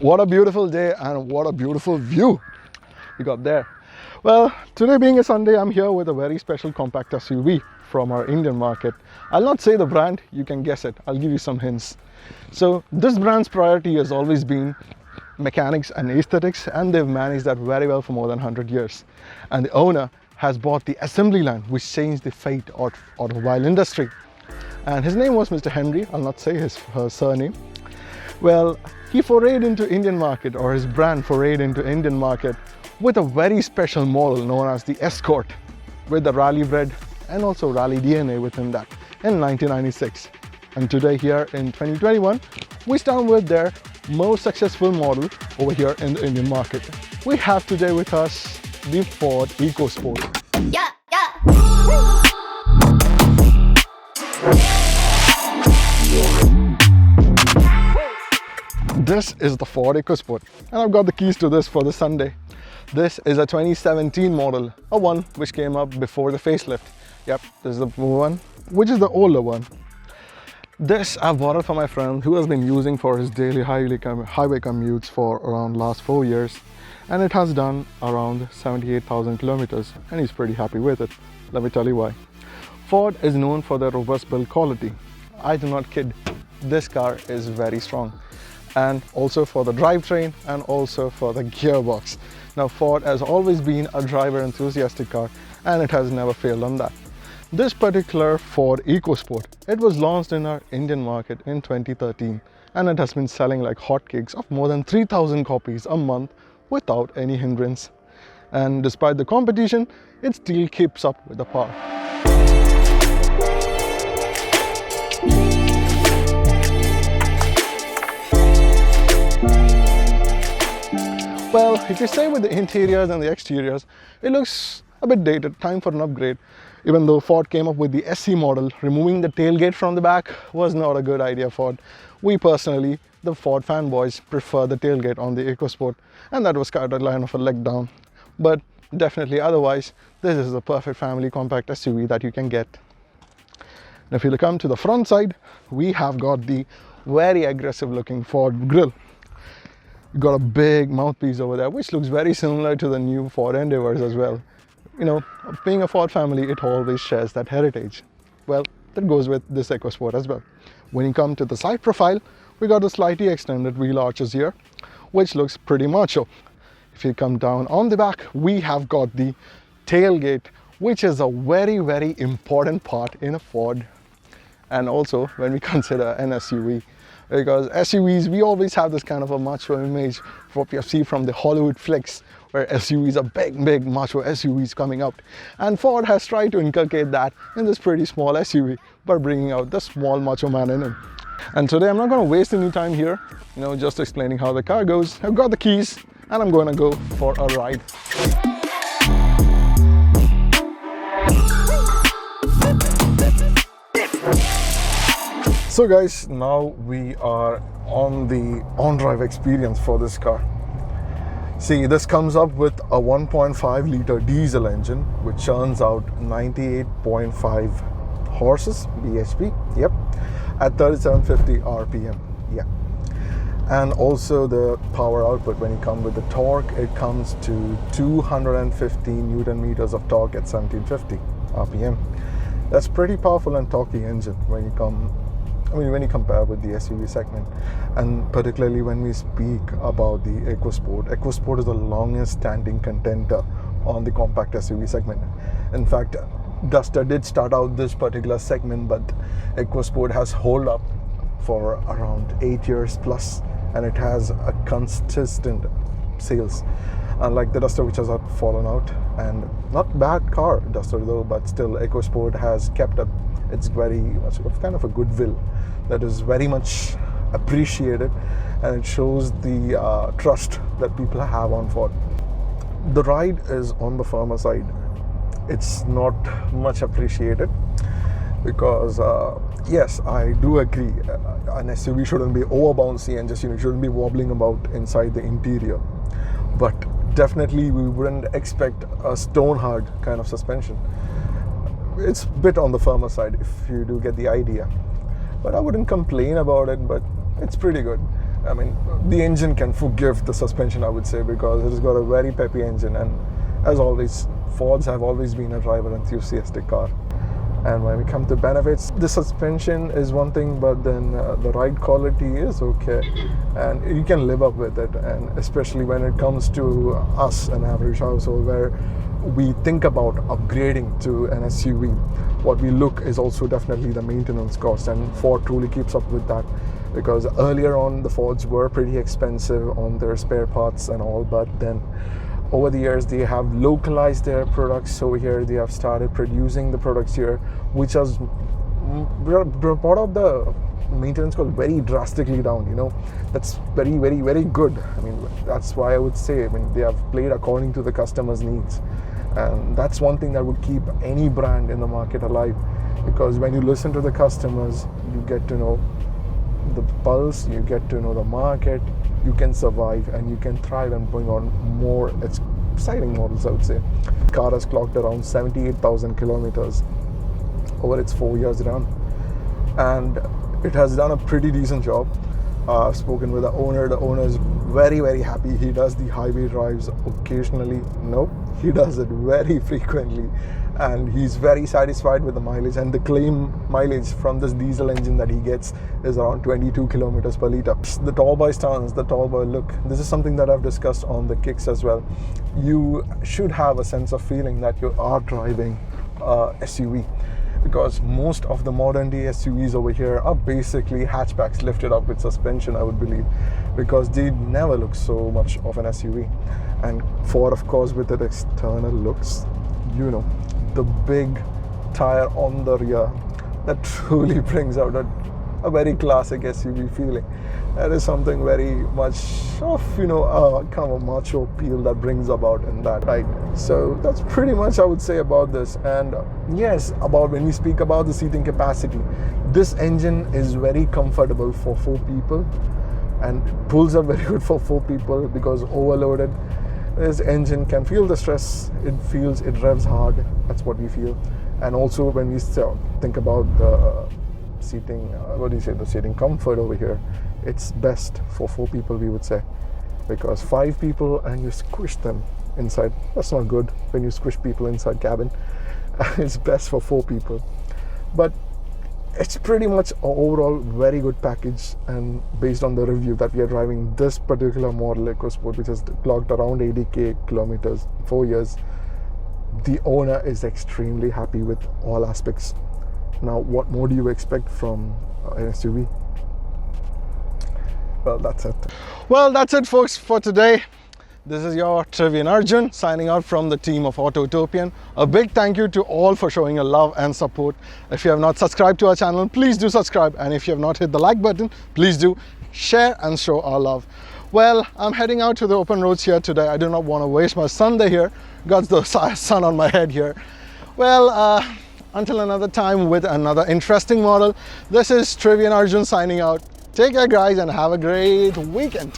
What a beautiful day and what a beautiful view we got there. Well, today being a Sunday, I'm here with a very special compact SUV from our Indian market. I'll not say the brand, you can guess it. I'll give you some hints. So this brand's priority has always been mechanics and aesthetics, and they've managed that very well for more than 100 years. And the owner has bought the assembly line, which changed the fate of automobile industry. And his name was Mr. Henry. I'll not say her surname. Well, he forayed into Indian market, or his brand forayed into Indian market with a very special model known as the Escort, with the rally bred and also rally DNA within that in 1996. And today here in 2021, we stand with their most successful model over here in the Indian market. We have today with us the Ford Ecosport. Yeah, yeah. This is the Ford Ecosport, and I've got the keys to this for the Sunday. This is a 2017 model, a one which came up before the facelift. Yep, this is the one, which is the older one. This I bought it for my friend who has been using for his daily highway commutes for around last 4 years, and it has done around 78,000 kilometers, and he's pretty happy with it. Let me tell you why. Ford is known for their robust build quality. I do not kid, this car is very strong. And also for the drivetrain and also for the gearbox. Now Ford has always been a driver enthusiastic car, and it has never failed on that. This particular Ford Ecosport, it was launched in our Indian market in 2013, and it has been selling like hotcakes of more than 3,000 copies a month without any hindrance. And despite the competition, it still keeps up with the power. Well, if you say with the interiors and the exteriors, it looks a bit dated, time for an upgrade. Even though Ford came up with the SE model, removing the tailgate from the back was not a good idea for Ford. We personally, the Ford fanboys, prefer the tailgate on the EcoSport, and that was kind of a line of a leg down. But definitely otherwise, this is the perfect family compact SUV that you can get. Now if you come to the front side, we have got the very aggressive looking Ford grille. You've got a big mouthpiece over there, which looks very similar to the new Ford Endeavours as well. You know, being a Ford family, it always shares that heritage. Well, that goes with this EcoSport as well. When you come to the side profile, we got a slightly extended wheel arches here, which looks pretty macho. If you come down on the back, we have got the tailgate, which is a very, very important part in a Ford. And also when we consider an SUV. Because SUVs, we always have this kind of a macho image, what we see from the Hollywood flicks, where SUVs are big macho SUVs coming out. And Ford has tried to inculcate that in this pretty small SUV by bringing out the small macho man in it. And today I'm not going to waste any time here, just explaining how the car goes. I've got the keys and I'm going to go for a ride. So guys, now we are on the on-drive experience for this car. See, this comes up with a 1.5 liter diesel engine which churns out 98.5 horses bhp, yep, at 3750 rpm, yeah. And also the power output, when you come with the torque, it comes to 215 newton meters of torque at 1750 rpm. That's pretty powerful and torquey engine when you compare with the SUV segment. And particularly when we speak about the EcoSport, EcoSport is the longest standing contender on the compact SUV segment. In fact, Duster did start out this particular segment, but EcoSport has held up for around 8 years plus, and it has a consistent sales. Unlike the Duster, which has fallen out, and not bad car, Duster though, but still EcoSport has kept up its very much of kind of a goodwill that is very much appreciated, and it shows the trust that people have on Ford. The ride is on the firmer side. It's not much appreciated because yes, I do agree, an SUV shouldn't be over bouncy and just shouldn't be wobbling about inside the interior, but definitely we wouldn't expect a stone hard kind of suspension. It's a bit on the firmer side if you do get the idea, but I wouldn't complain about it, but it's pretty good. I mean, the engine can forgive the suspension, I would say, because it has got a very peppy engine, and as always, Fords have always been a driver enthusiastic car. And when we come to benefits, the suspension is one thing, but then the ride quality is okay, and you can live up with it. And especially when it comes to us, an average household, where we think about upgrading to an SUV, what we look is also definitely the maintenance cost, and Ford truly keeps up with that. Because earlier on, the Fords were pretty expensive on their spare parts and all, but then over the years they have localized their products over here. They have started producing the products here, which has brought up the maintenance cost very drastically down. You know, that's very, very, very good. I mean, that's why I would say, I mean, they have played according to the customer's needs, and that's one thing that would keep any brand in the market alive. Because when you listen to the customers, you get to know the pulse, you get to know the market, you can survive and you can thrive and bring on more exciting models, I would say. The car has clocked around 78,000 kilometers over its 4 years run, and it has done a pretty decent job. I've spoken with the owner. The owner is very, very happy. He does the highway drives occasionally. Nope, he does it very frequently, and he's very satisfied with the mileage. And the claim mileage from this diesel engine that he gets is around 22 kilometers per liter. The tall boy stance, the tall boy look, this is something that I've discussed on the kicks as well. You should have a sense of feeling that you are driving a SUV, because most of the modern day SUVs over here are basically hatchbacks lifted up with suspension, I would believe, because they never look so much of an SUV. And Ford, of course, with its external looks, you know, the big tire on the rear, that truly brings out a very classic SUV feeling. That is something very much of, you know, kind of a macho appeal that brings about in that, right? So that's pretty much I would say about this. And yes, about when we speak about the seating capacity, this engine is very comfortable for 4 people and pulls up very good for 4 people, because overloaded, this engine can feel the stress. It revs hard. That's what we feel. And also when we think about the seating, the seating comfort over here, it's best for 4 people, we would say, because 5 people and you squish them inside, that's not good when you squish people inside cabin. It's best for 4 people, but it's pretty much overall very good package. And based on the review that we are driving this particular model Ecosport, which has clocked around 80k kilometers, 4 years, the owner is extremely happy with all aspects. Now, what more do you expect from an SUV? Well, that's it. Well, that's it, folks, for today. This is your Trivian Arjun signing out from the team of Autotopian. A big thank you to all for showing your love and support. If you have not subscribed to our channel, please do subscribe. And if you have not hit the like button, please do share and show our love. Well, I'm heading out to the open roads here today. I do not want to waste my Sunday here. Got the sun on my head here. Well, until another time with another interesting model, this is Trivian Arjun signing out. Take care, guys, and have a great weekend.